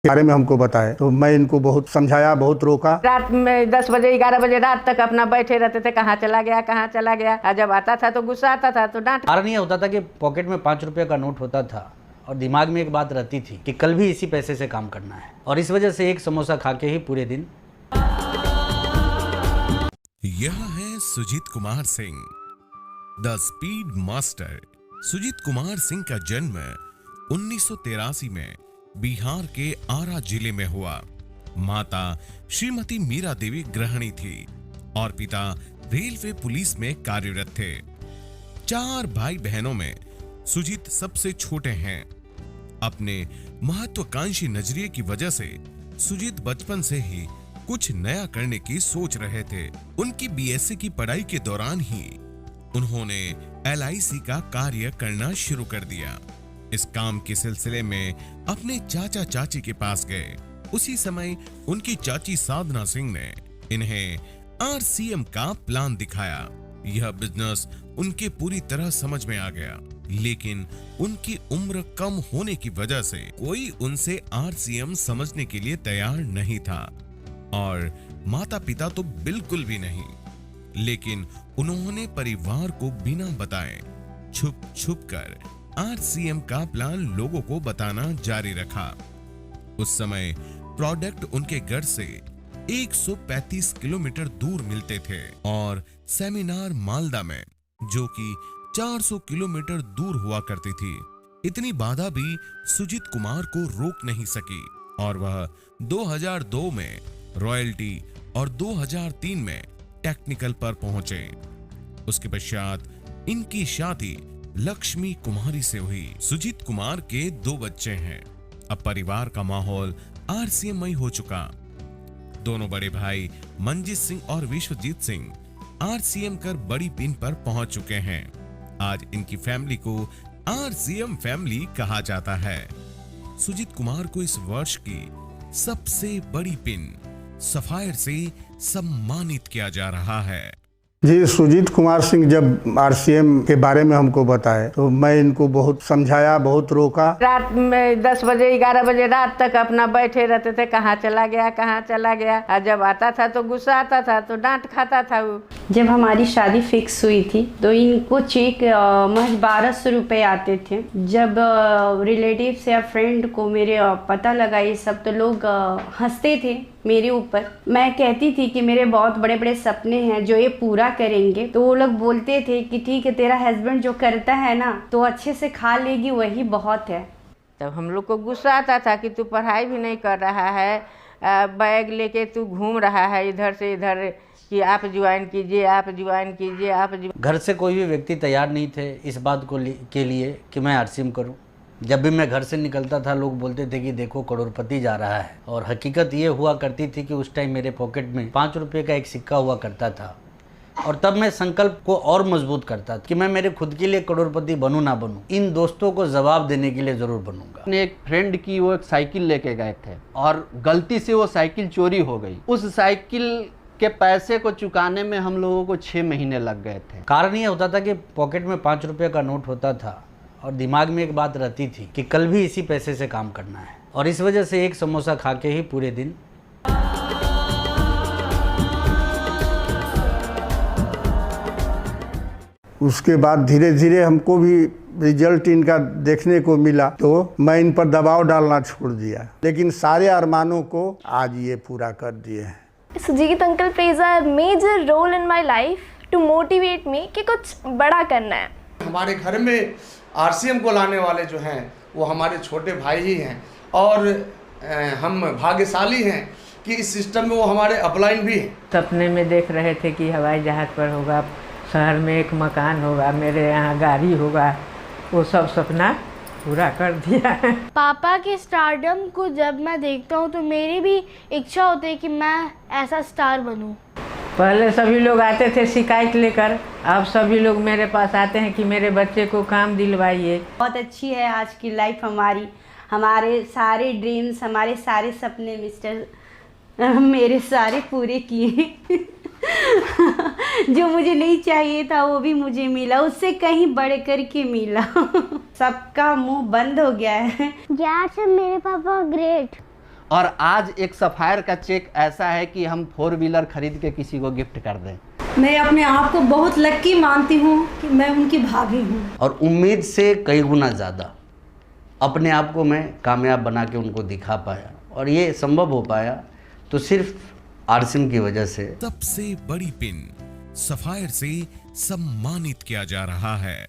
बारे में हमको बताए तो मैं इनको बहुत समझाया, बहुत रोका। रात में 10 बजे 11 बजे रात तक अपना बैठे रहते थे, कहाँ चला गया कहाँ चला गया। और जब आता था तो गुस्सा आता था तो डांट। कारण ये होता था कि पॉकेट में 5 रुपये का नोट होता था और दिमाग में एक बात रहती थी कि कल भी इसी पैसे से काम करना है, और इस वजह से एक समोसा खा के ही पूरे दिन। यह है Sujit Kumar Singh, the speed master. Sujit Kumar Singh का जन्म 1983 में बिहार के आरा जिले में हुआ। माता श्रीमती मीरा देवी गृहिणी थी और पिता रेलवे पुलिस में कार्यरत थे। 4 भाई बहनों में सुजीत सबसे छोटे हैं। अपने महत्वाकांक्षी नजरिए की वजह से सुजीत बचपन से ही कुछ नया करने की सोच रहे थे। उनकी बीएससी की पढ़ाई के दौरान ही उन्होंने LIC का कार्य करना शुरू कर दिया। इस काम के सिलसिले में अपने चाचा चाची के पास गए। उसी समय उनकी चाची साधना सिंह ने इन्हें RCM का प्लान दिखाया। यह बिजनेस उनके पूरी तरह समझ में आ गया, लेकिन उनकी उम्र कम होने की वजह से कोई उनसे RCM समझने के लिए तैयार नहीं था और माता पिता तो बिल्कुल भी नहीं। लेकिन उन्होंने परिवार को बिना बताए छुप छुप कर RCM का प्लान लोगों को बताना जारी रखा। उस समय प्रोडक्ट उनके घर से 135 किलोमीटर दूर मिलते थे और सेमिनार मालदा में, जो कि 400 किलोमीटर दूर हुआ करती थी। इतनी बाधा भी सुजीत कुमार को रोक नहीं सकी और वह 2002 में रॉयल्टी और 2003 में टेक्निकल पर पहुंचे। उसके पश्चात इनकी शादी लक्ष्मी कुमारी से हुई। सुजीत कुमार के 2 बच्चे हैं। अब परिवार का माहौल RCM मई हो चुका। दोनों बड़े भाई मंजीत सिंह और विश्वजीत सिंह RCM कर बड़ी पिन पर पहुंच चुके हैं। आज इनकी फैमिली को RCM फैमिली कहा जाता है। सुजीत कुमार को इस वर्ष की सबसे बड़ी पिन सफायर से सम्मानित किया जा रहा है। जी, सुजीत कुमार सिंह जब RCM के बारे में हमको बताए तो मैं इनको बहुत समझाया, बहुत रोका। रात में 10 बजे 11 बजे रात तक अपना बैठे रहते थे, कहाँ चला गया कहाँ चला गया। और जब आता था तो गुस्सा आता था तो डांट खाता था वो। जब हमारी शादी फिक्स हुई थी तो इनको चेक महज 1200 रुपये आते थे। जब रिलेटिव्स या फ्रेंड को मेरे पता लगा ये सब, तो लोग हंसते थे मेरे ऊपर। मैं कहती थी कि मेरे बहुत बड़े बड़े सपने हैं जो ये पूरा करेंगे, तो वो लोग बोलते थे कि ठीक है, तेरा हस्बैंड जो करता है ना तो अच्छे से खा लेगी, वही बहुत है। तब हम लोग को गुस्सा आता था कि तू पढ़ाई भी नहीं कर रहा है, बैग लेके तू घूम रहा है इधर से इधर, कि आप ज्वाइन कीजिए आप ज्वाइन कीजिए आप। घर से कोई भी व्यक्ति तैयार नहीं थे इस बात को के लिए कि मैं RCM करूं। जब भी मैं घर से निकलता था लोग बोलते थे कि देखो करोड़पति जा रहा है, और हकीकत ये हुआ करती थी कि उस टाइम मेरे पॉकेट में 5 रुपये का एक सिक्का हुआ करता था। और तब मैं संकल्प को और मजबूत करता कि मैं मेरे खुद के लिए करोड़पति बनूं ना बनूं, इन दोस्तों को जवाब देने के लिए जरूर बनूंगा। अपने एक फ्रेंड की वो एक साइकिल लेके गए थे और गलती से वो साइकिल चोरी हो गई। उस साइकिल के पैसे को चुकाने में हम लोगों को 6 महीने लग गए थे। कारण ये होता था कि पॉकेट में 5 रुपये का नोट होता था और दिमाग में एक बात रहती थी कि कल भी इसी पैसे से काम करना है, और इस वजह से एक समोसा खा के ही पूरे दिन। उसके बाद धीरे धीरे हमको भी रिजल्ट इनका देखने को मिला तो मैं इन पर दबाव डालना छोड़ दिया, लेकिन सारे अरमानों को आज ये पूरा कर दिए हैं। Sujit uncle plays a major role in my life to motivate me कि कुछ बड़ा करना है। हमारे घर में RCM को लाने वाले जो हैं वो हमारे छोटे भाई ही हैं, और हम भाग्यशाली हैं कि इस सिस्टम में वो हमारे अपलाइन भी हैं। सपने में देख रहे थे कि हवाई जहाज़ पर होगा, शहर में एक मकान होगा, मेरे यहाँ गाड़ी होगा, वो सब सपना पूरा कर दिया है। पापा के स्टारडम को जब मैं देखता हूँ तो मेरी भी इच्छा होती है कि मैं ऐसा स्टार बनूँ। पहले सभी लोग आते थे शिकायत लेकर, अब सभी लोग मेरे पास आते हैं कि मेरे बच्चे को काम दिलवाइए। बहुत अच्छी है आज की लाइफ हमारी। हमारे सारे ड्रीम्स, हमारे सारे सपने मिस्टर मेरे सारे पूरे किए। जो मुझे नहीं चाहिए था वो भी मुझे मिला, उससे कहीं बढ़ कर के मिला। सबका मुंह बंद हो गया है। यार मेरे पापा ग्रेट। और आज एक सफ़ायर का चेक ऐसा है कि हम 4 व्हीलर खरीद के किसी को गिफ्ट कर दें। मैं अपने आप को बहुत लक्की मानती हूँ कि मैं उनकी भाभी हूँ और उम्मीद से कई गुना ज़्यादा अपने आप को मैं कामयाब बना के उनको दिखा पाया, और ये संभव हो पाया तो सिर्फ आरसीएम की वजह से। सबसे बड़ी पिन सफायर से सम्मानित किया जा रहा है।